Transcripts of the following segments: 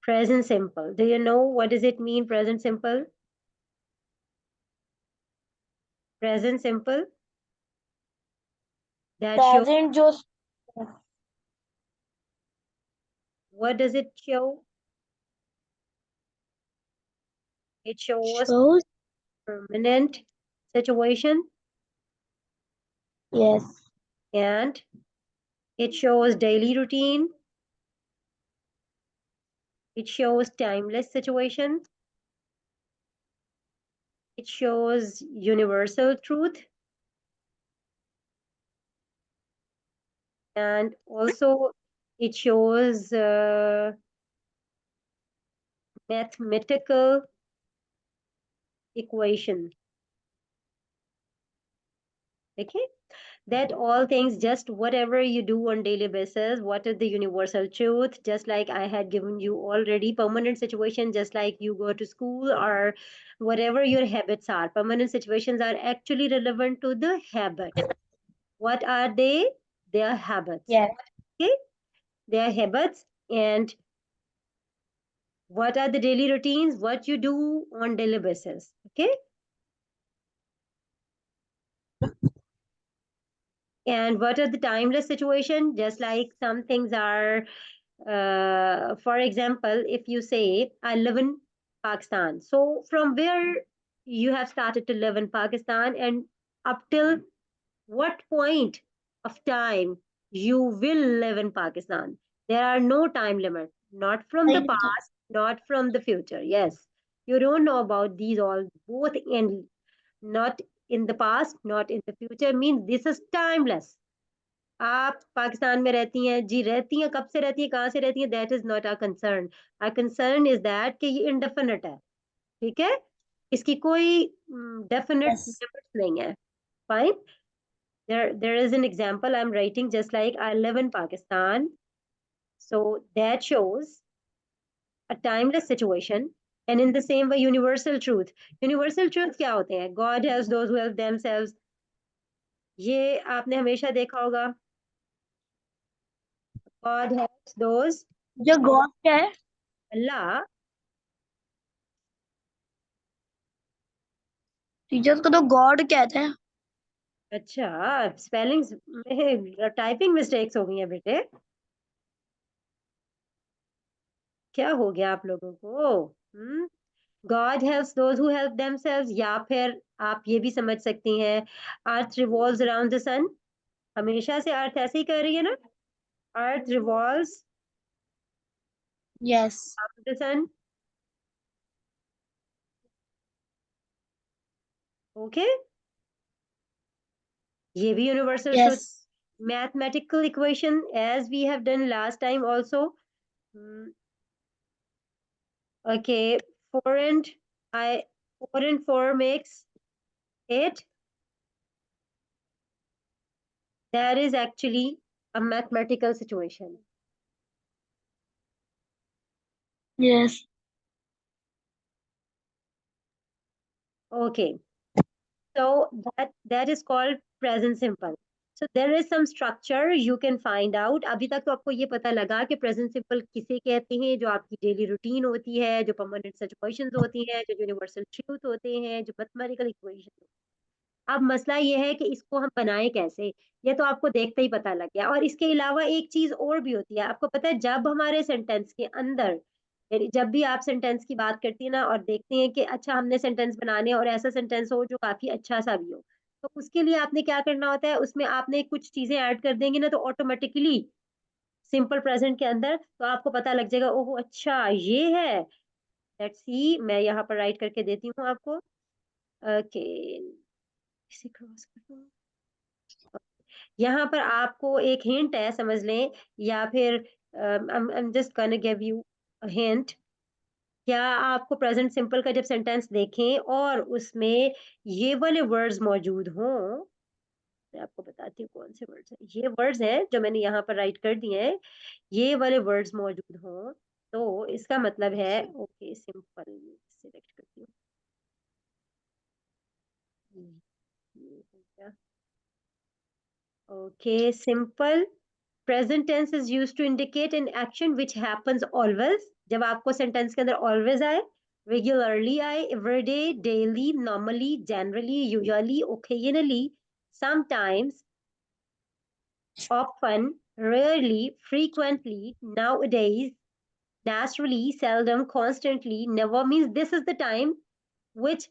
Present simple. Do you know what does it mean, present simple? Present simple. That shows, present जो what does it show? It shows shows permanent situation yes and it shows daily routine. It shows timeless situation. It shows universal truth. And also it shows mathematical equation. Okay, that all things, just whatever you do on daily basis, what is the universal truth, just like I had given you already, permanent situation, just like you go to school or whatever your habits are, permanent situations are actually relevant to the habit. What are they? They are habits. yes Okay, they are habits. And what are the daily routines, what you do on daily basis. Okay, and what are the timeless situation, just like some things are, for example, if you say I live in Pakistan, so from where you have started to live in Pakistan and up till what point of time you will live in Pakistan, there are no time limit, not from the past, not from the future. Yes, you don't know about these all, both, and not in the past, not in the future, means this is timeless. आप पाकिस्तान में रहती हैं जी, रहती हैं, कब से रहती हैं, कहाँ से रहती हैं, that is not our concern. Our concern is that कि ये इंडेफिनिट है. ठीक है, इसकी कोई डेफिनेट yes लिमिट्स नहीं है. Fine. There is an example I'm writing, just like I live in Pakistan, so that shows a timeless situation. And in the same way, universal truth. Universal truth क्या होते हैं? God helps those who help themselves. ये आपने हमेशा देखा होगा. God helps those. जो God क्या है अल्लाह. टीचर्स को तो गॉड कहते हैं अच्छा, स्पेलिंग्स में टाइपिंग मिस्टेक्स हो गई हैं बेटे. क्या हो गया आप लोगों को? God helps those who help themselves, या फिर आप ये भी समझ सकती हैं, earth revolves around the sun. हमेशा से अर्थ ऐसे ही कर रही है ना, earth revolves yes around the sun. Okay, ये भी universal truth. Yes mathematical equation as we have done last time also. Okay, 4 and 4 and 4 makes 8. That is actually a mathematical situation. Yes Okay, so that is called present simple. So there is some structure you can find out. अभी तक तो आपको ये पता लगा कि present simple किसे कहते हैं, जो आपकी डेली रूटीन होती है, जो परमानेंट सिचुएशंस होती हैं, जो यूनिवर्सल ट्रूथ होते हैं, जो मैथमेटिकल इक्वेशन. अब मसला ये है कि इसको हम बनाएं कैसे. ये तो आपको देखते ही पता लग गया. और इसके अलावा एक चीज और भी होती है, आपको पता है, जब हमारे सेंटेंस के अंदर, यानी जब भी आप सेंटेंस की बात करती है ना और देखती हैं कि अच्छा हमने सेंटेंस बनाने और ऐसा सेंटेंस हो जो काफी अच्छा सा भी हो, तो उसके लिए आपने क्या करना होता है, उसमें आपने कुछ चीजें ऐड कर देंगे ना, तो ऑटोमेटिकली सिंपल प्रेजेंट के अंदर तो आपको पता लग जाएगा, ओहो अच्छा ये है. लेट्स सी, मैं यहाँ पर राइट करके देती हूँ आपको. ओके, इसे क्रॉस कर दो. यहाँ पर आपको एक हिंट है, समझ लें, या फिर I'm just gonna give you a hint. क्या आपको प्रेजेंट सिंपल का जब सेंटेंस देखें और उसमें ये वाले वर्ड्स मौजूद हों, मैं आपको बताती हूँ कौन से वर्ड्स हैं. ये वर्ड्स हैं जो मैंने यहाँ पर राइट कर दिए हैं, ये वाले वर्ड्स मौजूद हों, तो इसका मतलब है, ओके सिंपल सिलेक्ट करती हूँ. ये हो गया. Okay simple present tense is used to indicate an action which happens always, जब आपको सेंटेंस के अंदर ऑलवेज आए, रेगुलरली आए, everyday, daily, normally, generally, usually, occasionally, sometimes, often, rarely, frequently, nowadays, naturally, seldom, constantly, never means this is the time which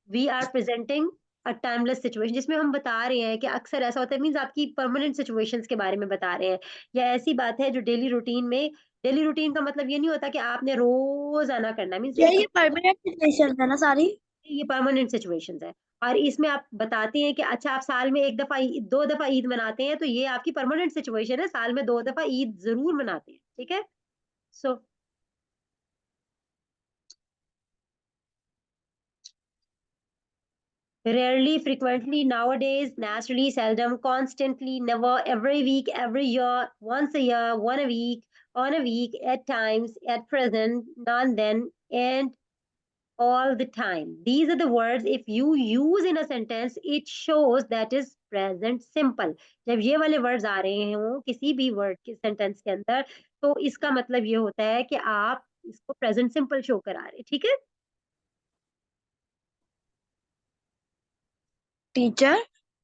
we are presenting a timeless situation, जिसमें हम बता रहे हैं कि अक्सर ऐसा होता है, मीन्स आपकी परमानेंट सिचुएशंस के बारे में बता रहे हैं, या ऐसी बात है जो डेली रूटीन में, डेली रूटीन का मतलब ये नहीं होता कि आपने रोज आना करना, मीन्स ये परमानेंट सिचुएशन है ना सारी। ये परमानेंट सिचुएशंस है। और इसमें आप बताते हैं कि अच्छा आप साल में एक दफा, दो दफा ईद मनाते हैं, तो ये आपकी परमानेंट सिचुएशन है, साल में दो दफा ईद जरूर मनाते हैं, ठीक है। सो rarely, frequently, nowadays, naturally, seldom, constantly, never, every week, every year, once a year, one a week, on a week, at times, at present, none, then, and all the time. These are the words, if you use in a sentence, it shows that is present simple. जब ये वाले words आ रहे हों किसी भी word के sentence के अंदर, तो इसका मतलब ये होता है कि आप इसको present simple show करा रहे हैं, ठीक है। टीचर,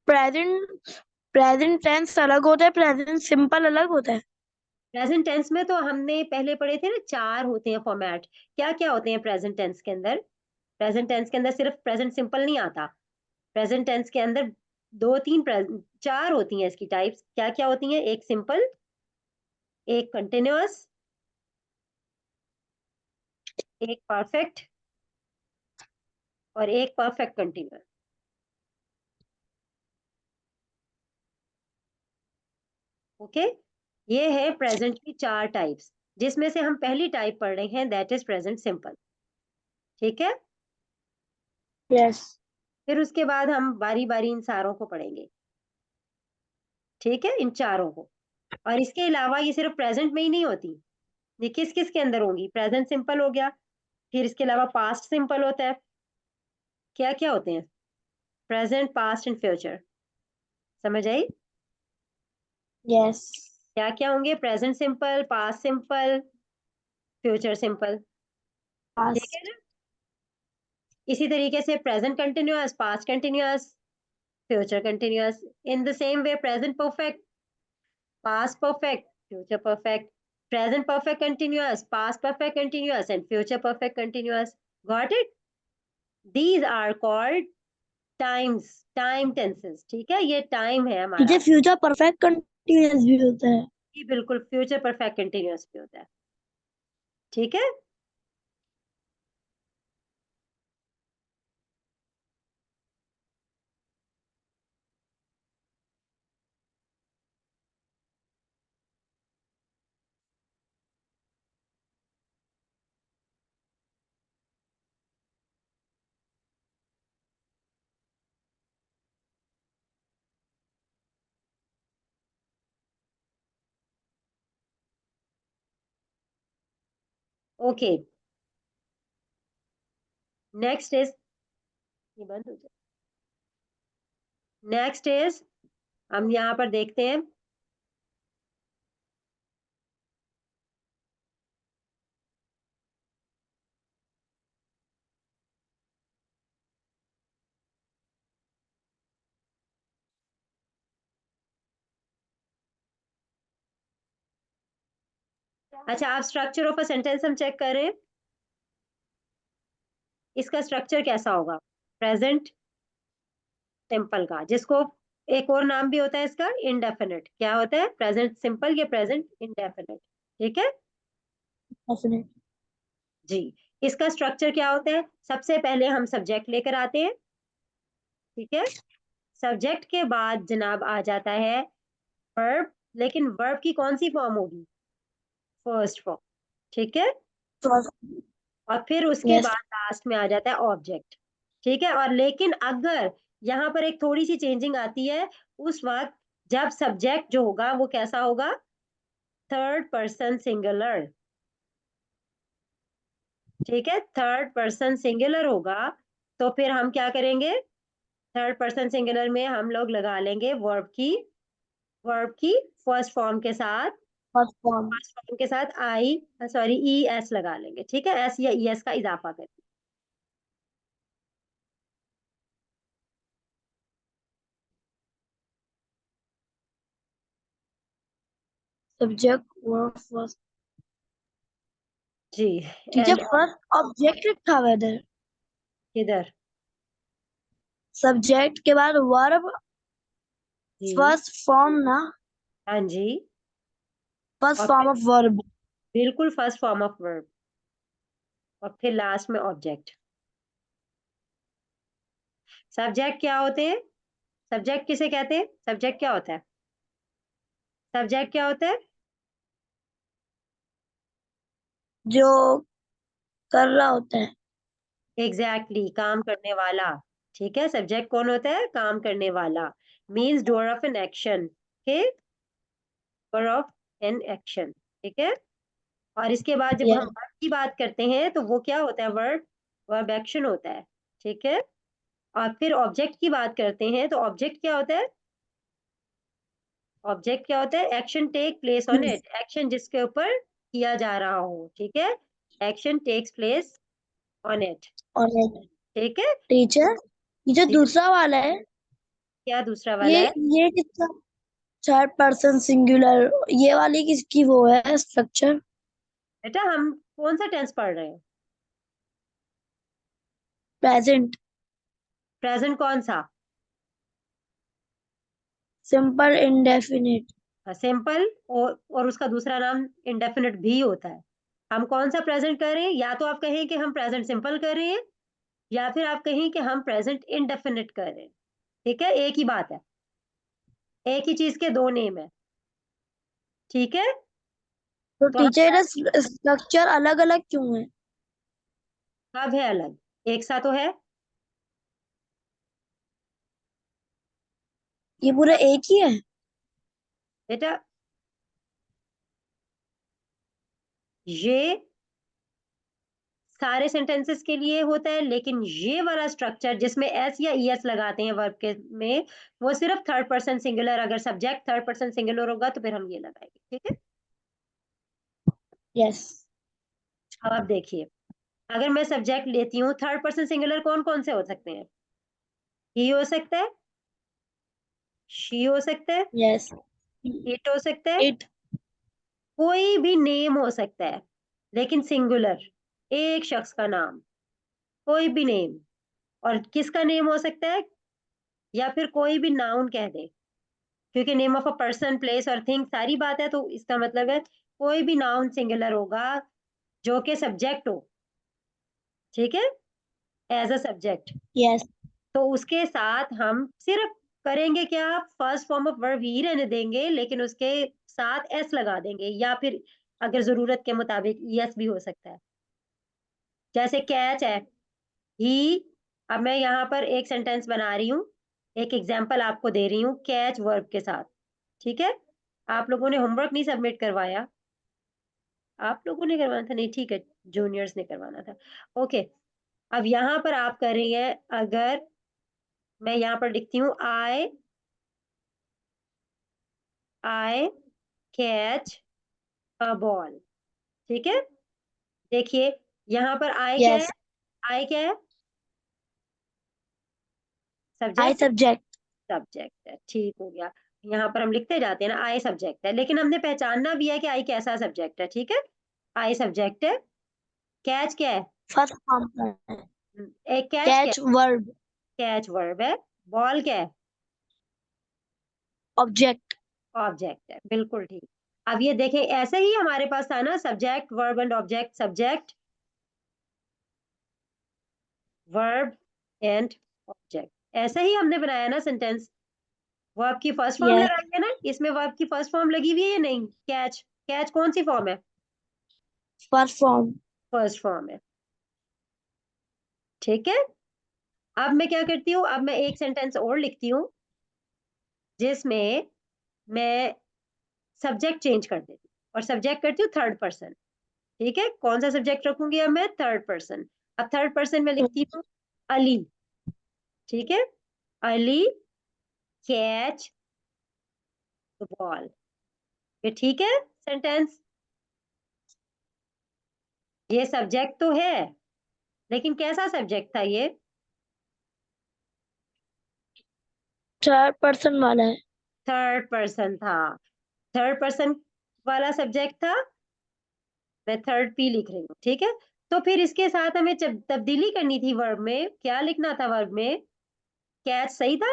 प्रेजेंट प्रेजेंट टेंस अलग होता है, प्रेजेंट सिंपल अलग होता है। प्रेजेंट टेंस में तो हमने पहले पढ़े थे ना, चार होते हैं फॉर्मेट। क्या क्या होते हैं प्रेजेंट टेंस के अंदर? प्रेजेंट टेंस के अंदर सिर्फ प्रेजेंट सिंपल नहीं आता, प्रेजेंट टेंस के अंदर दो तीन चार होती हैं इसकी टाइप्स। क्या क्या होती हैं? एक सिंपल, एक कंटिन्यूअस, एक परफेक्ट, और एक परफेक्ट कंटिन्यूअस। ओके, ये है प्रेजेंट की चार टाइप्स, जिसमें से हम पहली टाइप पढ़ रहे हैं, दैट इज प्रेजेंट सिंपल, ठीक है। यस। फिर उसके बाद हम बारी बारी इन सारों को पढ़ेंगे, ठीक है, इन चारों को। और इसके अलावा ये सिर्फ प्रेजेंट में ही नहीं होती, ये किस किस के अंदर होंगी? प्रेजेंट सिंपल हो गया, फिर इसके अलावा पास्ट सिंपल होता है। क्या क्या होते हैं? Present, past and future. समझ आई? यस। क्या क्या होंगे? Present simple, past simple, future simple, ठीक है पास्ट। ना। इसी तरीके से present continuous, past continuous, future continuous. In the same way present perfect, past perfect, future perfect, present perfect continuous, past perfect continuous, and future perfect continuous. Got it? These are called times, time tenses. ठीक है, ये time है हमारा। Teacher, future perfect continuous भी होता है। ये बिल्कुल फ्यूचर परफेक्ट कंटिन्यूअस भी होता है, ठीक है। ओके, नेक्स्ट इज, ये बंद हो जाए, नेक्स्ट इज, हम यहाँ पर देखते हैं। अच्छा, आप स्ट्रक्चर ऑफ अ सेंटेंस हम चेक कर रहे हैं, इसका स्ट्रक्चर कैसा होगा? प्रेजेंट सिंपल का, जिसको एक और नाम भी होता है इसका, इंडेफिनिट। क्या होता है? प्रेजेंट सिंपल या प्रेजेंट इंडेफिनिट, ठीक है डेफिनेट। जी। इसका स्ट्रक्चर क्या होता है? सबसे पहले हम सब्जेक्ट लेकर आते हैं, ठीक है। सब्जेक्ट के बाद जनाब आ जाता है वर्ब, लेकिन वर्ब की कौन सी फॉर्म होगी? फर्स्ट फॉर्म, ठीक है। और फिर उसके यस। बाद लास्ट में आ जाता है ऑब्जेक्ट, ठीक है। और लेकिन अगर यहाँ पर एक थोड़ी सी चेंजिंग आती है, उस वक्त जब सब्जेक्ट जो होगा वो कैसा होगा? थर्ड पर्सन सिंगुलर, ठीक है, थर्ड पर्सन सिंगुलर होगा। तो फिर हम क्या करेंगे? थर्ड पर्सन सिंगुलर में हम लोग लगा लेंगे वर्ब की वर्ब की फर्स्ट फॉर्म के साथ फर्स्ट फॉर्म। आई सॉरी ई एस लगा लेंगे, ठीक है, एस या ई एस का इजाफा करेंगे। Subject verb first. जी। टीचर एंड फर्स्ट ऑब्जेक्ट लिखा हुआ है इधर। किधर? सब्जेक्ट के बाद वर्ब जी फर्स्ट फॉर्म ना। हाँ जी। फर्स्ट और फॉर्म फिर ऑफ वर्ब। बिल्कुल फर्स्ट फॉर्म ऑफ वर्ब, और फिर लास्ट में ऑब्जेक्ट। सब्जेक्ट क्या होते हैं? सब्जेक्ट किसे कहते हैं? सब्जेक्ट क्या होता है? सब्जेक्ट क्या होता है? जो कर रहा होता है। एग्जैक्टली काम करने वाला। ठीक है, सब्जेक्ट कौन होता है? काम करने वाला। Means door of an action. के डोर ऑफ एन एक्शन। ठीक है। और इसके बाद जब हम यस। वर्ब की बात करते हैं तो वो क्या होता है? वर्ब वर्ब एक्शन होता है। ठीक है। और फिर ऑब्जेक्ट की बात करते हैं तो ऑब्जेक्ट क्या होता है? ऑब्जेक्ट क्या होता है? Action take place on it, action जिसके ऊपर किया जा रहा हो। ठीक है, action takes place on it. और ठीक है। टीचर, ये जो जी, दूसरा वाला है, क्या दूसरा वाला ये है? ये किसका? थर्ड पर्सन सिंगुलर, ये वाली किसकी वो है स्ट्रक्चर? बेटा हम कौन सा टेंस पढ़ रहे हैं? प्रेजेंट। प्रेजेंट कौन सा? Simple indefinite. सिंपल। और उसका दूसरा नाम इंडेफिनिट भी होता है। हम कौन सा प्रेजेंट कर रहे हैं? या तो आप कहें कि हम प्रेजेंट सिंपल कर रहे हैं, या फिर आप कहें कि हम प्रेजेंट इंडेफिनिट कर रहे हैं। ठीक है, एक ही बात है, एक ही चीज के दो नेम है। ठीक है। तो तो टीचर स्ट्रक्चर अलग अलग क्यों है? अब है अलग, एक सा तो है। ये पूरा एक ही है? बेटा ये सारे सेंटेंसेस के लिए होता है, लेकिन ये वाला स्ट्रक्चर जिसमें एस या ई एस लगाते हैं वर्ब के में, वो सिर्फ थर्ड पर्सन सिंगुलर। अगर सब्जेक्ट थर्ड पर्सन सिंगुलर होगा तो फिर हम ये लगाएंगे। ठीक है। यस। अब आप देखिए, अगर मैं सब्जेक्ट लेती हूँ, थर्ड पर्सन सिंगुलर कौन कौन से हो सकते हैं? ही हो सकता है, शी हो सकता है, यस। इट हो सकता है, इट। कोई भी नेम हो सकता है, लेकिन सिंगुलर, एक शख्स का नाम, कोई भी नेम। और किसका नेम हो सकता है? या फिर कोई भी नाउन कह दे, क्योंकि name of a person place और थिंग सारी बात है, तो इसका मतलब है कोई भी नाउन सिंगुलर होगा जो कि सब्जेक्ट हो। ठीक है, एज अ सब्जेक्ट। यस। तो उसके साथ हम सिर्फ करेंगे क्या? फर्स्ट फॉर्म ऑफ वर्ब ही रहने देंगे, लेकिन उसके साथ एस लगा देंगे, या फिर अगर जरूरत के मुताबिक यस भी हो सकता है। जैसे कैच है, ही। अब मैं यहाँ पर एक सेंटेंस बना रही हूँ, एक एग्जाम्पल आपको दे रही हूँ कैच वर्ब के साथ। ठीक है। आप लोगों ने होमवर्क नहीं सबमिट करवाया? आप लोगों ने करवाना था? नहीं, ठीक है, जूनियर्स ने करवाना था। ओके। अब यहाँ पर आप कर रही हैं, अगर मैं यहाँ पर लिखती हूँ आई कैच अ बॉल। ठीक है। देखिए, यहाँ पर आई क्या है? यस। आई क्या है? I subject. सब्जेक्ट। सब्जेक्ट है, ठीक हो गया। यहाँ पर हम लिखते जाते हैं ना, आई सब्जेक्ट है, लेकिन हमने पहचानना भी है कि आई कैसा सब्जेक्ट है। ठीक है, आई सब्जेक्ट है। कैच क्या है? फर्स्ट फॉर्म का है। एक कैच क्या कैच है? वर्ब। कैच वर्ब है। बॉल क्या है? ऑब्जेक्ट। ऑब्जेक्ट है, बिल्कुल ठीक। अब ये देखें, ऐसे ही हमारे पास था ना, subject verb and object, subject verb and object, ऐसे ही हमने बनाया ना सेंटेंस। वर्ब की फर्स्ट फॉर्म यस। लगाई है ना, इसमें वर्ब की फर्स्ट फॉर्म लगी हुई है या नहीं? कैच, कैच कौन सी फॉर्म है? First form. फर्स्ट फॉर्म है। ठीक है। अब मैं क्या करती हूँ? अब मैं एक सेंटेंस और लिखती हूँ जिसमें मैं सब्जेक्ट चेंज कर देती हूँ और सब्जेक्ट करती हूँ थर्ड पर्सन। ठीक है, कौन सा सब्जेक्ट रखूंगी अब मैं? Third person. अब थर्ड पर्सन में लिखती हूँ अली। ठीक है, अली कैच द बॉल। ये ठीक है सेंटेंस? ये सब्जेक्ट तो है, लेकिन कैसा सब्जेक्ट था ये? थर्ड पर्सन वाला है। थर्ड पर्सन था। थर्ड पर्सन वाला सब्जेक्ट था। मैं थर्ड पी लिख रही हूँ, ठीक है। तो फिर इसके साथ हमें तब्दीली करनी थी वर्ब में। क्या लिखना था वर्ब में? कैच सही था?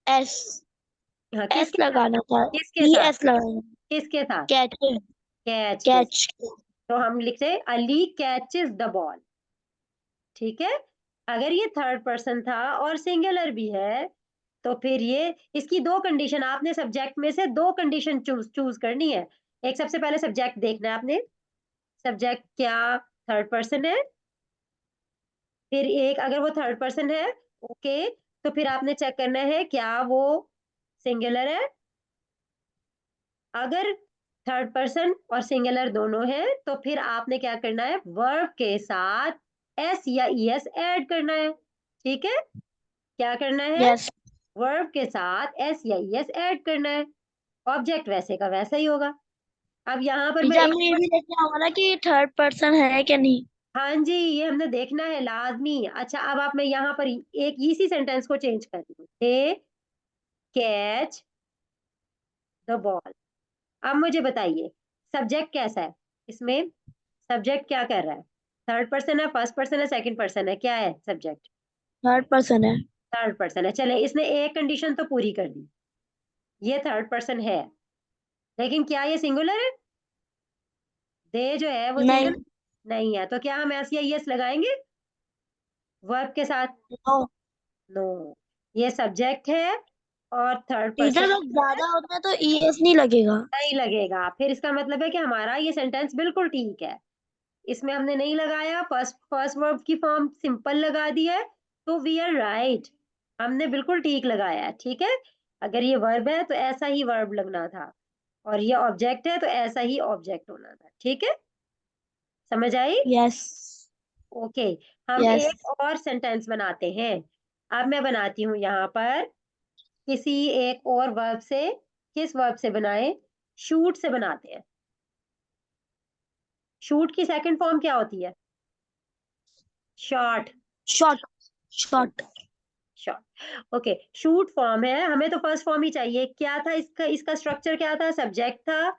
एस हाँ, एस किसके साथ? लगाना था। किसके ई साथ? एस लगाना। किसके साथ? कैच कैच के साथ। कैच। तो हम लिखते अली कैचेस द बॉल। ठीक है। अगर ये थर्ड पर्सन था और सिंगुलर भी है, तो फिर ये इसकी दो कंडीशन, आपने सब्जेक्ट में से दो कंडीशन चूज चूज करनी है। एक, सबसे पहले सब्जेक्ट देखना है आपने, सब्जेक्ट क्या थर्ड पर्सन है। फिर एक, अगर वो थर्ड पर्सन है, ओके, तो फिर आपने चेक करना है क्या वो सिंगुलर है। अगर थर्ड पर्सन और सिंगुलर दोनों है, तो फिर आपने क्या करना है, वर्ब के साथ एस या ईएस ऐड करना है। ठीक है। क्या करना है? यस। वर्ब के साथ एस या ईएस ऐड करना है। ऑब्जेक्ट वैसे का वैसा ही होगा। अब यहाँ पर मैं टीचर एक हमें ये और, भी देखना होगा ना कि थर्ड पर्सन है क्या नहीं। हाँ जी, ये हमने देखना है लाजमी। अच्छा, अब आप, मैं यहाँ पर एक इसी सेंटेंस को चेंज कर रही हूँ, दे कैच द बॉल। अब मुझे बताइए सब्जेक्ट कैसा है इसमें? सब्जेक्ट क्या कर रहा है? थर्ड पर्सन है, फर्स्ट पर्सन है, सेकंड पर्सन है, क्या है सब्जेक्ट? थर्ड पर्सन है। थर्ड पर्सन है। चले, इसने एक कंडीशन तो पूरी कर दी, ये थर्ड पर्सन है, लेकिन क्या ये सिंगुलर है? दे जो है वो नहीं। सिंगुलर नहीं है, तो क्या हम एस या यस लगाएंगे वर्ब के साथ? नो। नो, ये सब्जेक्ट है और थर्ड टीचर पर्सन जब ज्यादा होता है तो ई एस नहीं लगेगा। नहीं लगेगा। फिर इसका मतलब है कि हमारा ये सेंटेंस बिल्कुल ठीक है। इसमें हमने नहीं लगाया, फर्स्ट फर्स्ट वर्ब की फॉर्म सिंपल लगा दी है, तो वी आर राइट। हमने बिल्कुल ठीक लगाया है, ठीक है। अगर ये वर्ब है तो ऐसा ही वर्ब लगना था, और ये ऑब्जेक्ट है तो ऐसा ही ऑब्जेक्ट होना था। ठीक है, समझ आई? यस। ओके। हम यस। एक और सेंटेंस बनाते हैं। अब मैं बनाती हूँ यहाँ पर किसी एक और वर्ब से। किस वर्ब से बनाए? शूट से बनाते हैं। शूट की सेकंड फॉर्म क्या होती है? Shot. Short. Short. Short, okay. Shoot form है, हमें तो फर्स्ट फॉर्म ही चाहिए। क्या था इसका? इसका स्ट्रक्चर क्या था? सब्जेक्ट था,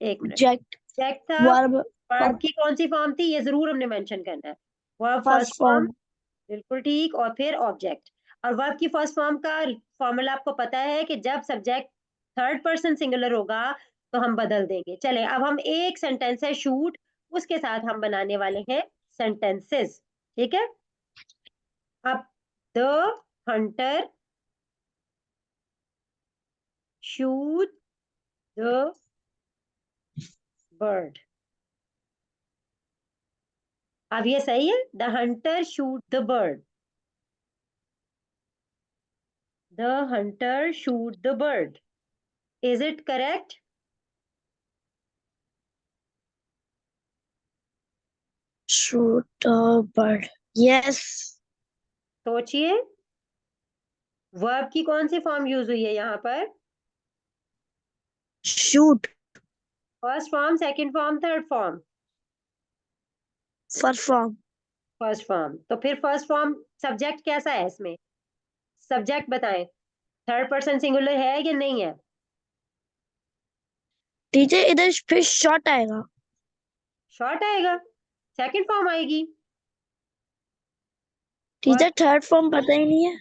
एक मिनट, जेक्ट। सब्जेक्ट था। वर्ब। वर्ब की कौन सी फॉर्म थी, ये जरूर हमने मेंशन करना है। Verb first first form, form. बिल्कुल ठीक, और फिर ऑब्जेक्ट। और वर्ब की फर्स्ट फॉर्म का फॉर्मूला आपको पता है कि जब सब्जेक्ट थर्ड पर्सन सिंगुलर होगा तो हम बदल देंगे। चले, अब हम एक सेंटेंस है शूट, उसके साथ हम बनाने वाले हैं सेंटेंसेस। ठीक है। अब the Hunter shoot the bird. अब ये सही है, the Hunter shoot the bird. The Hunter shoot the bird, is it correct? Shoot bird. Yes. सोचिए, वर्ब की कौन सी फॉर्म यूज हुई है यहाँ पर? Shoot. First form, second form, third form? First form. First form. तो फिर फर्स्ट फॉर्म सब्जेक्ट कैसा है इसमें? सब्जेक्ट बताएं, थर्ड पर्सन सिंगुलर है या नहीं है? टीचर इधर फिर शॉर्ट आएगा। शॉर्ट आएगा, सेकंड फॉर्म आएगी। टीचर थर्ड फॉर्म पता ही नहीं है।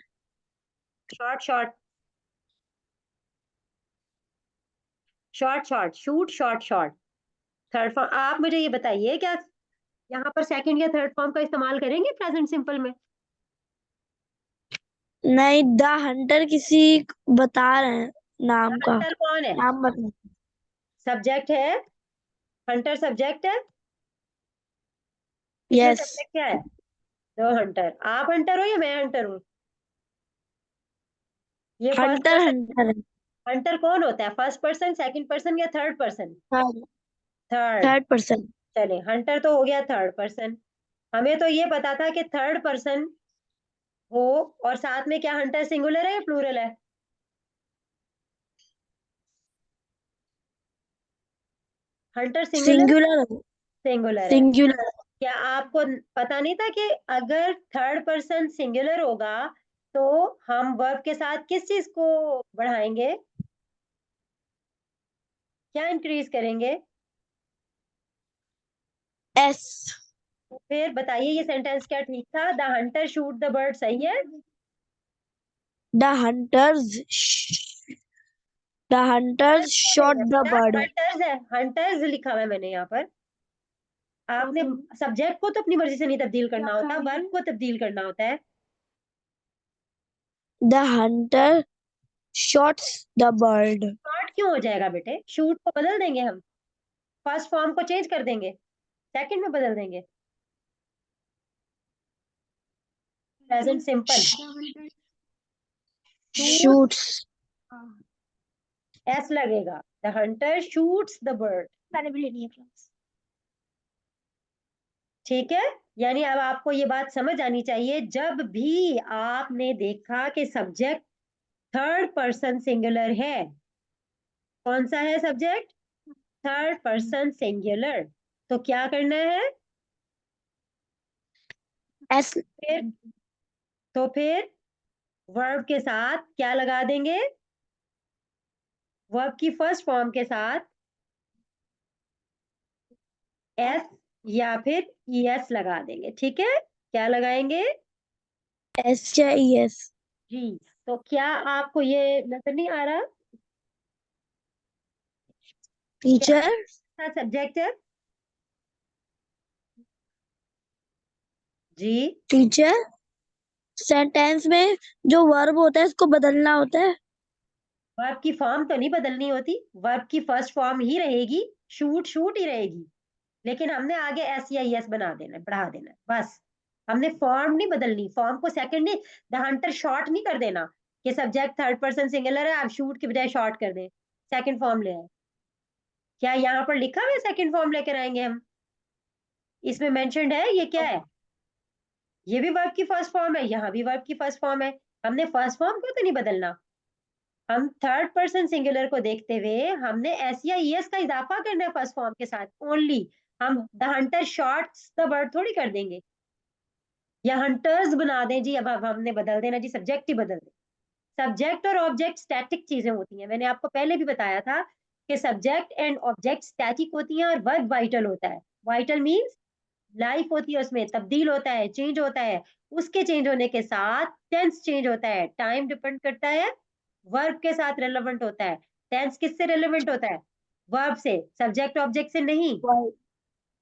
Short short short short shoot short short. Third form, आप मुझे ये बताइए, क्या यहाँ पर सेकंड या थर्ड फॉर्म का इस्तेमाल करेंगे प्रेजेंट सिंपल में? नहीं, द हंटर किसी बता रहे हैं नाम का। हंटर कौन है? नाम बता। सब्जेक्ट है, हंटर सब्जेक्ट है। इसमें यस। सब्जेक्ट क्या है? दो हंटर। आप हंटर हो या मैं हंटर हूँ? ये फर्स्ट हंटर पर्सन। हंटर है। हंटर कौन होता है, फर्स्ट पर्सन, सेकंड पर्सन या third person? Third. Third. Third person. चले, हंटर तो हो गया थर्ड पर्सन। हमें तो ये पता था कि थर्ड पर्सन हो, और साथ में क्या हंटर सिंगुलर है या प्लूरल है? हंटर सिंगुलर सिंगुलर सिंगुलर है। सिंगुलर क्या आपको पता नहीं था कि अगर थर्ड पर्सन सिंगुलर होगा तो हम वर्ब के साथ किस चीज को बढ़ाएंगे, क्या इंक्रीज करेंगे? एस। तो फिर बताइए ये सेंटेंस क्या ठीक था? The Hunter shoot the bird सही है? The hunters the hunters shot the bird. Hunters है, हंटर्स लिखा हुआ है मैंने यहाँ पर। आपने सब्जेक्ट को तो अपनी मर्जी से नहीं तब्दील करना होता, वर्ब को तब्दील करना होता है। The Hunter shots the bird. Short क्यों हो जाएगा बेटे? शूट को बदल देंगे हम, फर्स्ट फॉर्म को चेंज कर देंगे, सेकंड में बदल देंगे। Present simple. Shoot shoots. S लगेगा, the hunter shoots the bird. मैंने भी लेनी है क्लास। ठीक है, यानी अब आपको ये बात समझ आनी चाहिए, जब भी आपने देखा कि सब्जेक्ट थर्ड पर्सन सिंगुलर है, कौन सा है सब्जेक्ट? थर्ड पर्सन सिंगुलर, तो क्या करना है? एस। फिर तो फिर वर्ब के साथ क्या लगा देंगे? वर्ब की फर्स्ट फॉर्म के साथ एस या फिर ईएस लगा देंगे। ठीक है, क्या लगाएंगे? एस या एस। जी। तो क्या आपको ये नजर नहीं आ रहा क्या टीचर। सब्जेक्ट है? जी। टीचर, सेंटेंस में जो वर्ब होता है उसको बदलना होता है। वर्ब की फॉर्म तो नहीं बदलनी होती, वर्ब की फर्स्ट फॉर्म ही रहेगी, शूट शूट ही रहेगी, लेकिन हमने आगे एस या एस बना देना है, बढ़ा देना है बस। हमने फॉर्म नहीं बदलनी, फॉर्म को सेकंड नहीं, द हंटर शॉर्ट नहीं कर देना कि सब्जेक्ट थर्ड पर्सन सिंगुलर है, आप शूट की बजाय शॉर्ट कर दें, सेकंड फॉर्म ले आए। क्या यहाँ पर लिखा हुआ है सेकंड फॉर्म लेकर आएंगे हम? इसमें मेंशन्ड है, ये क्या है? ये भी वर्ब की फर्स्ट फॉर्म है, यहाँ भी वर्ब की फर्स्ट फॉर्म है। हमने फर्स्ट फॉर्म को तो नहीं बदलना, हम थर्ड पर्सन सिंगुलर को देखते हुए हमने एस या ईएस का इजाफा करना है फर्स्ट फॉर्म के साथ ओनली। हम the Hunter shots the bird थोड़ी कर देंगे, या हंटर्स बना दें जी। अब हमने बदल देना जी, सब्जेक्ट ही बदल दें। सब्जेक्ट और ऑब्जेक्ट स्टैटिक चीजें होती हैं, मैंने आपको पहले भी बताया था कि सब्जेक्ट एंड ऑब्जेक्ट स्टैटिक होती हैं और वर्ब वाइटल होता है। वाइटल मींस लाइफ होती है, उसमें तब्दील होता है, चेंज होता है। उसके चेंज होने के साथ टेंस चेंज होता है, टाइम डिपेंड करता है, वर्ब के साथ रेलेवेंट होता है। टेंस किससे रेलेवेंट होता है? वर्ब से, सब्जेक्ट ऑब्जेक्ट से नहीं।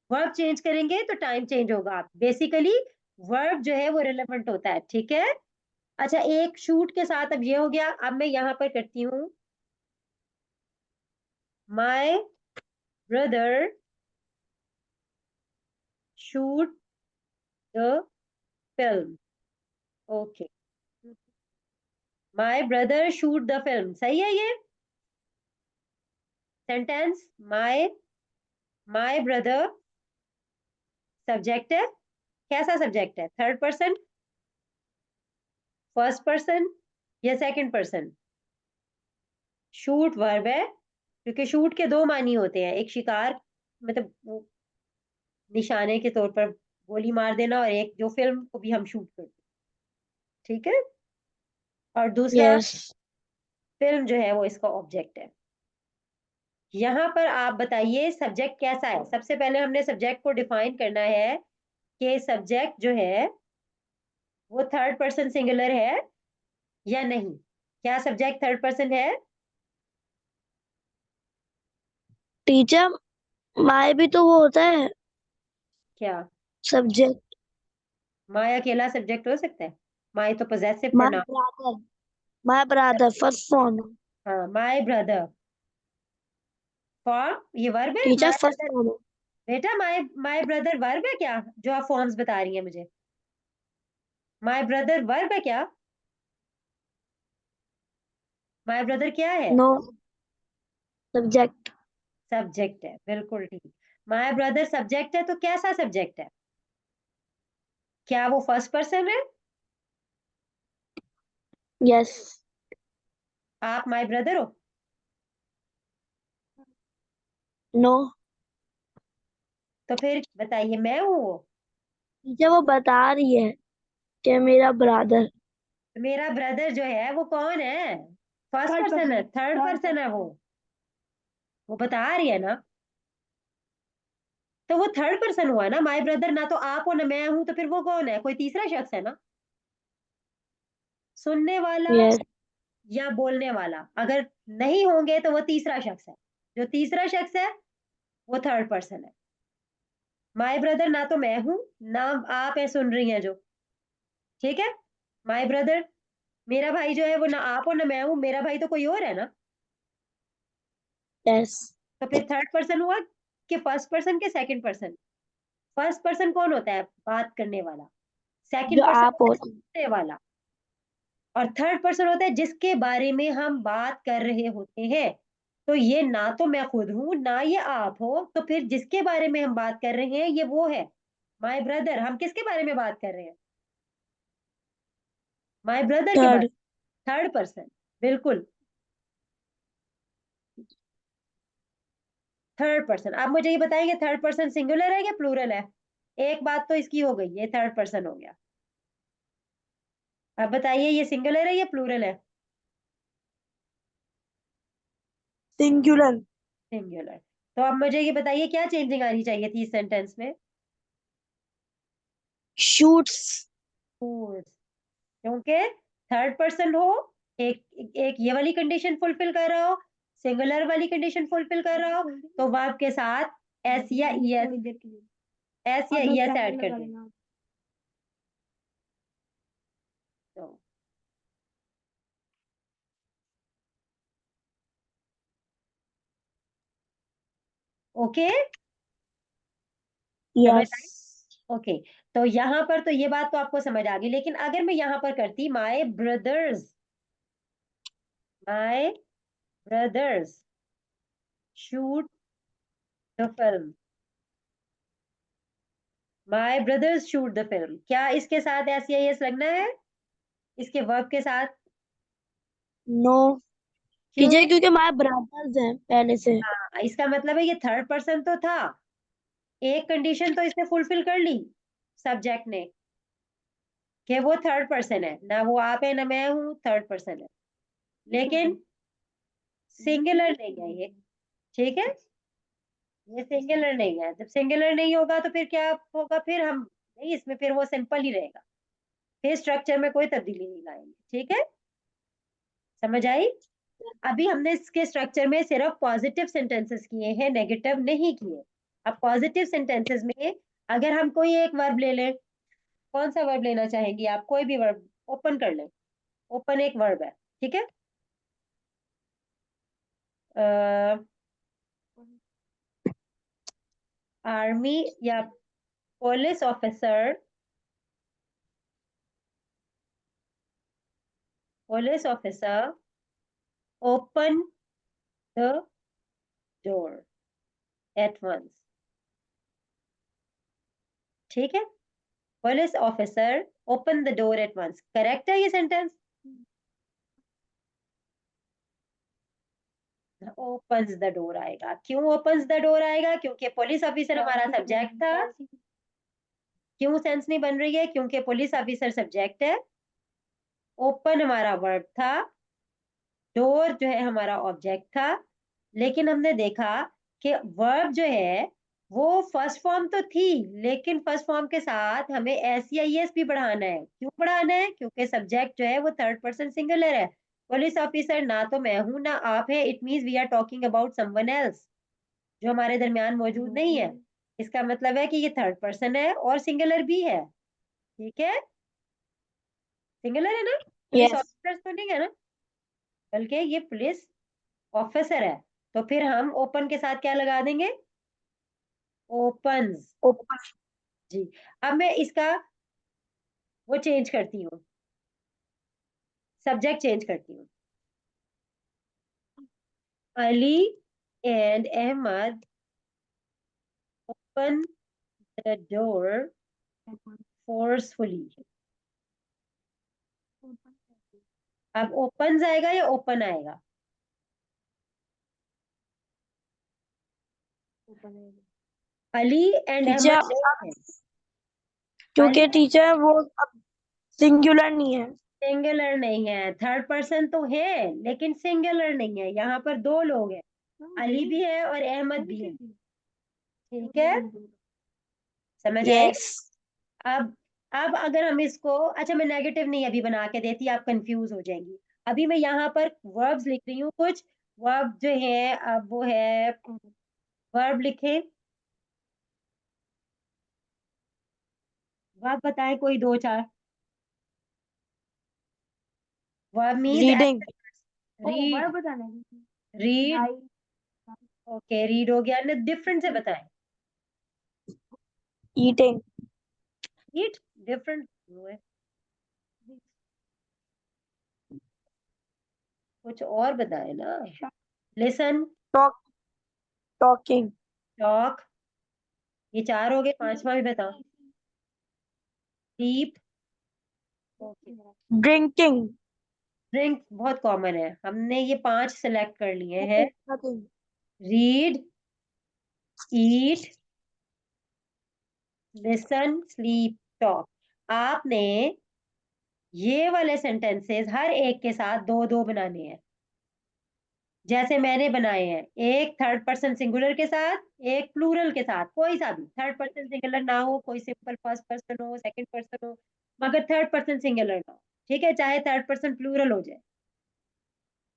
वर्ब चेंज करेंगे तो टाइम चेंज होगा, बेसिकली वर्ब जो है वो रेलेवेंट होता है। ठीक है, अच्छा एक शूट के साथ अब ये हो गया, अब मैं यहाँ पर करती हूँ my brother shoot the film. Okay, my brother shoot the film, सही है ये sentence? My my brother subject है, कैसा सब्जेक्ट है? थर्ड पर्सन, फर्स्ट पर्सन या सेकंड पर्सन? शूट वर्ब है, क्योंकि शूट के दो मानी होते हैं, एक शिकार मतलब वो निशाने के तौर पर गोली मार देना, और एक जो फिल्म को भी हम शूट करते हैं। ठीक है, और दूसरा यस। फिल्म जो है वो इसका ऑब्जेक्ट है। यहाँ पर आप बताइए सब्जेक्ट कैसा है? सबसे पहले हमने सब्जेक्ट को डिफाइन करना है कि सब्जेक्ट जो है वो थर्ड पर्सन सिंगुलर है या नहीं। क्या सब्जेक्ट थर्ड पर्सन है? टीचर, माय भी तो वो होता है क्या सब्जेक्ट। माय अकेला सब्जेक्ट हो सकता है? माय तो possessive my pronoun. Brother my brother first form. हाँ, माय ब्रदर फॉर्म, ये वर्ब है teacher my first brother. Form. बेटा माय माय ब्रदर वर्ब है क्या, जो आप फॉर्म्स बता रही हैं मुझे? माय ब्रदर वर्ब है क्या? माय ब्रदर क्या है? No, subject. सब्जेक्ट है, बिल्कुल ठीक। माय ब्रदर सब्जेक्ट है, तो कैसा सब्जेक्ट है? क्या वो फर्स्ट पर्सन है? यस। आप माय ब्रदर हो? नो। तो फिर बताइए, मैं हूँ वो? टीचर वो बता रही है कि मेरा ब्रदर। तो मेरा ब्रदर जो है वो कौन है? फर्स्ट थर्ड पर्सन है, पर्सन। थर्ड पर्सन है वो बता रही है ना। तो वो थर्ड पर्सन हुआ ना, माय ब्रदर। ना तो आप हो ना मैं हूं, तो फिर वो कौन है? कोई तीसरा शख्स है ना, सुनने वाला यस। या बोलने वाला। अगर नहीं होंगे तो वो तीसरा शख्स है। जो तीसरा शख्स है वो थर्ड पर्सन है। माय ब्रदर ना तो मैं हूं, ना आप है सुन रही हैं जो। ठीक है, माय ब्रदर, मेरा भाई जो है वो ना आप हो ना मैं हूं, मेरा भाई तो कोई और है ना। यस। तो फिर थर्ड पर्सन हुआ कि फर्स्ट पर्सन के सेकंड पर्सन? फर्स्ट पर्सन कौन होता है? बात करने वाला। जो सेकंड पर्सन आप होता है होते। सुनने वाला। और थर्ड पर्सन होता है जिसके बारे में हम बात कर रहे होते हैं। तो ये ना तो मैं खुद हूं ना ये आप हो, तो फिर जिसके बारे में हम बात कर रहे हैं ये वो है, माय ब्रदर। हम किसके बारे में बात कर रहे हैं? माय ब्रदर के बारे। थर्ड। थर्ड पर्सन, बिल्कुल थर्ड पर्सन। आप मुझे ये बताएंगे थर्ड पर्सन सिंगुलर है या प्लूरल है? एक बात तो इसकी हो गई, ये थर्ड पर्सन हो गया। अब बताइए ये सिंगुलर है या प्लूरल है? सिंगुलर। सिंगुलर। तो अब मुझे ये बताइए क्या चेंजिंग आनी चाहिए थी इस सेंटेंस में? शूट्स। Foods, क्योंकि थर्ड पर्सन हो, एक एक ये वाली कंडीशन फुलफिल कर रहा हो, सिंगुलर वाली कंडीशन फुलफिल कर रहा हो, तो वर्ब के साथ एस या ईएस ऐड कर दें। तो ओके, समझ यस। आई? ओके, तो यहाँ पर तो ये बात तो आपको समझ आ गई, लेकिन अगर मैं यहाँ पर करती my brothers shoot the film, my brothers shoot the film, क्या इसके साथ एस या एस लगना है? इसके वर्ब के साथ? नो क्यों? टीचर, क्योंकि हमारे ब्रदर्स हैं पहले से। हाँ, इसका मतलब है ये थर्ड पर्सन तो था, एक कंडीशन तो इसने फुलफिल कर ली सब्जेक्ट ने, कि वो थर्ड पर्सन है ना, वो आप है ना मैं हूँ, थर्ड पर्सन है। लेकिन सिंगुलर नहीं है ये। ठीक है, ये सिंगुलर नहीं है। जब सिंगुलर नहीं होगा तो फिर क्या होगा? फिर हम नहीं, इसमें फिर वो सिंपल ही रहेगा, फिर स्ट्रक्चर में कोई तब्दीली नहीं लाएंगे। ठीक है, समझ आई? अभी हमने इसके स्ट्रक्चर में सिर्फ पॉजिटिव सेंटेंसेस किए हैं, नेगेटिव नहीं किए। अब पॉजिटिव सेंटेंसेस में अगर हम कोई एक वर्ब ले लें, कौन सा वर्ब लेना चाहेंगी आप? कोई भी वर्ब ओपन कर लें। ओपन एक वर्ब है, ठीक है। आर्मी या police officer, police officer open the door at once. ठीक है, police officer open the door at once, correct है ये सेंटेंस? ओपन्स द डोर आएगा। क्यों ओपन्स द डोर आएगा? क्योंकि पुलिस ऑफिसर हमारा सब्जेक्ट था। क्यों सेंस नहीं बन रही है? क्योंकि पुलिस ऑफिसर सब्जेक्ट है, ओपन हमारा वर्ब था, डोर जो है हमारा ऑब्जेक्ट था। लेकिन हमने देखा कि वर्ब जो है वो फर्स्ट फॉर्म तो थी, लेकिन फर्स्ट फॉर्म के साथ हमें एस या एस भी बढ़ाना है। क्यों बढ़ाना है? क्योंकि सब्जेक्ट जो है वो थर्ड पर्सन सिंगुलर है। पुलिस ऑफिसर ना तो मैं हूं ना आप है, it means we are talking about someone else जो हमारे दरमियान मौजूद नहीं है। इसका मतलब है कि ये थर्ड पर्सन है और सिंगुलर भी है। ठीक है, सिंगुलर है ना, पुलिस यस। ऑफिसर तो नहीं है ना, बल्कि ये पुलिस ऑफिसर है। तो फिर हम ओपन के साथ क्या लगा देंगे? ओपन्स। ओपन। जी, अब मैं इसका वो चेंज करती हूँ, सब्जेक्ट चेंज करती हूँ। Ali and Ahmed open the door forcefully. अब ओपन आएगा या ओपन आएगा? अली एंड टीचर अहमद एक है। क्योंकि अली टीचर वो अब सिंगुलर नहीं है। सिंगुलर नहीं है, थर्ड पर्सन तो है लेकिन सिंगुलर नहीं है, यहाँ पर दो लोग हैं, अली भी है और अहमद भी है। ठीक है, समझ आई? यस। अब अब अगर हम इसको, अच्छा मैं नेगेटिव नहीं अभी बना के देती, आप कंफ्यूज हो जाएंगी। अभी मैं यहाँ पर वर्ब्स लिख रही हूँ कुछ। वर्ब जो है अब वो है, वर्ब लिखें, वर्ब बताएं कोई दो चार। Verb means reading. Read, read, okay read हो गया ना, डिफरेंट से बताएं। ईटिंग। ईट डिफरेंट है, कुछ और बताएं ना। Listen, talk talking. टॉक, ये चार हो गए, पांचवा भी बताओ। Deep, okay. ड्रिंकिंग। ड्रिंक बहुत कॉमन है, हमने ये पांच सेलेक्ट कर लिए हैं। रीड, ईट, लिसन, स्लीप, टॉक। आपने ये वाले सेंटेंसेस हर एक के साथ दो दो बनाने हैं, जैसे मैंने बनाए हैं, एक थर्ड पर्सन सिंगुलर के साथ, एक प्लूरल के साथ, कोई सा भी थर्ड पर्सन सिंगुलर ना हो, कोई सिंपल फर्स्ट पर्सन हो, सेकंड पर्सन हो, मगर थर्ड पर्सन सिंगुलर ना हो। ठीक है, चाहे थर्ड पर्सन प्लूरल हो जाए।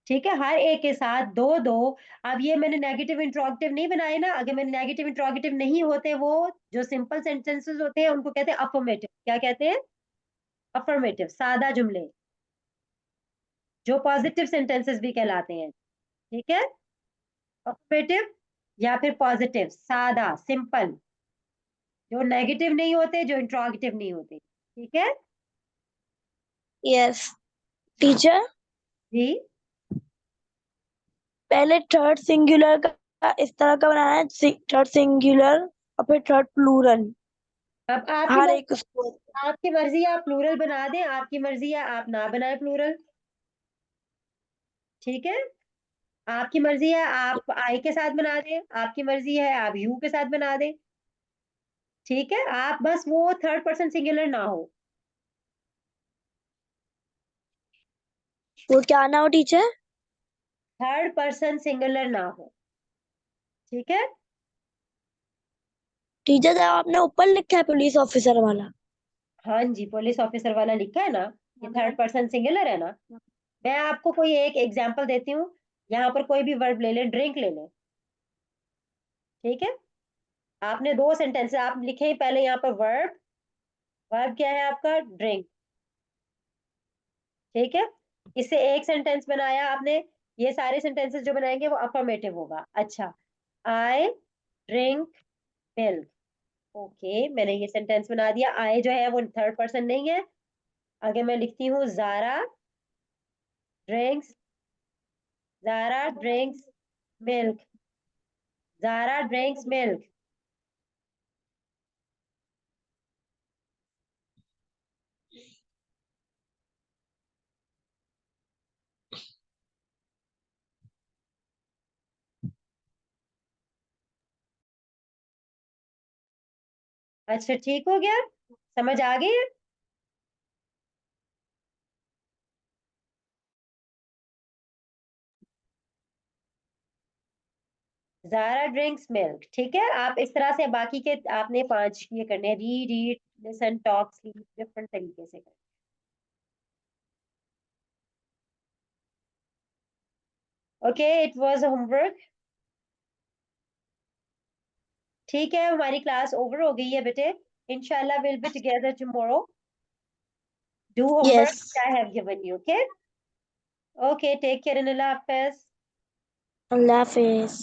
ठीक है, हर एक के साथ दो दो। अब ये मैंने नेगेटिव इंट्रोगेटिव नहीं बनाए ना, अगर मैंने नेगेटिव इंट्रोगेटिव नहीं होते, वो जो सिंपल सेंटेंसेस होते हैं उनको कहते हैं अफर्मेटिव। क्या कहते हैं? अफर्मेटिव, सादा जुमले, जो पॉजिटिव सेंटेंसेस भी कहलाते हैं। ठीक है, अफर्मेटिव या फिर पॉजिटिव, सादा सिंपल, जो नेगेटिव नहीं होते, जो इंट्रोगेटिव नहीं होते। ठीक है यस। टीचर जी। पहले थर्ड सिंगुलर का इस तरह का बनाना है, थर्ड सिंगुलर और फिर थर्ड प्लूरल। अब आपकी हर एक मर्जी, उसको। आपकी मर्जी है, आप प्लूरल बना दें, आपकी मर्जी है आप ना बनाए प्लूरल। ठीक है, आपकी मर्जी है आप आई के साथ बना दें, आपकी मर्जी है आप यू के साथ बना दें। ठीक है, आप बस वो थर्ड पर्सन सिंगुलर ना हो। वो क्या ना हो टीचर? थर्ड पर्सन सिंगुलर ना हो। ठीक है, टीचर जब आपने ऊपर लिखा है पुलिस ऑफिसर वाला। हाँ जी, पुलिस ऑफिसर वाला लिखा है ना, ये थर्ड पर्सन सिंगुलर है ना। मैं आपको कोई एक एग्जांपल देती हूँ, यहाँ पर कोई भी वर्ब ले लें, ड्रिंक ले लें। ठीक है, आपने दो सेंटेंस आप लिखे हैं, पहले यहाँ पर वर्ब, वर्ब क्या है आपका? ड्रिंक। ठीक है, इससे एक सेंटेंस बनाया आपने, ये सारे सेंटेंसेस जो बनाएंगे वो अफर्मेटिव होगा। अच्छा, आई ड्रिंक मिल्क, ओके मैंने ये सेंटेंस बना दिया। आई जो है वो थर्ड पर्सन नहीं है। आगे मैं लिखती हूँ Zara drinks, Zara drinks milk, Zara drinks milk. अच्छा ठीक हो गया, समझ आ गई है? Zara drinks milk. ठीक है, आप इस तरह से बाकी के आपने पांच ये करने हैं, रीड ईट लिसन टॉक स्लीप, डिफरेंट तरीके से करने। Okay, it was homework. ठीक है, हमारी क्लास ओवर हो गई है बेटे, इंशाल्लाह will be together tomorrow. Do yes. Homework I have given you, okay? Okay, take care in, अल्लाह हाफिज। अल्लाह हाफिज।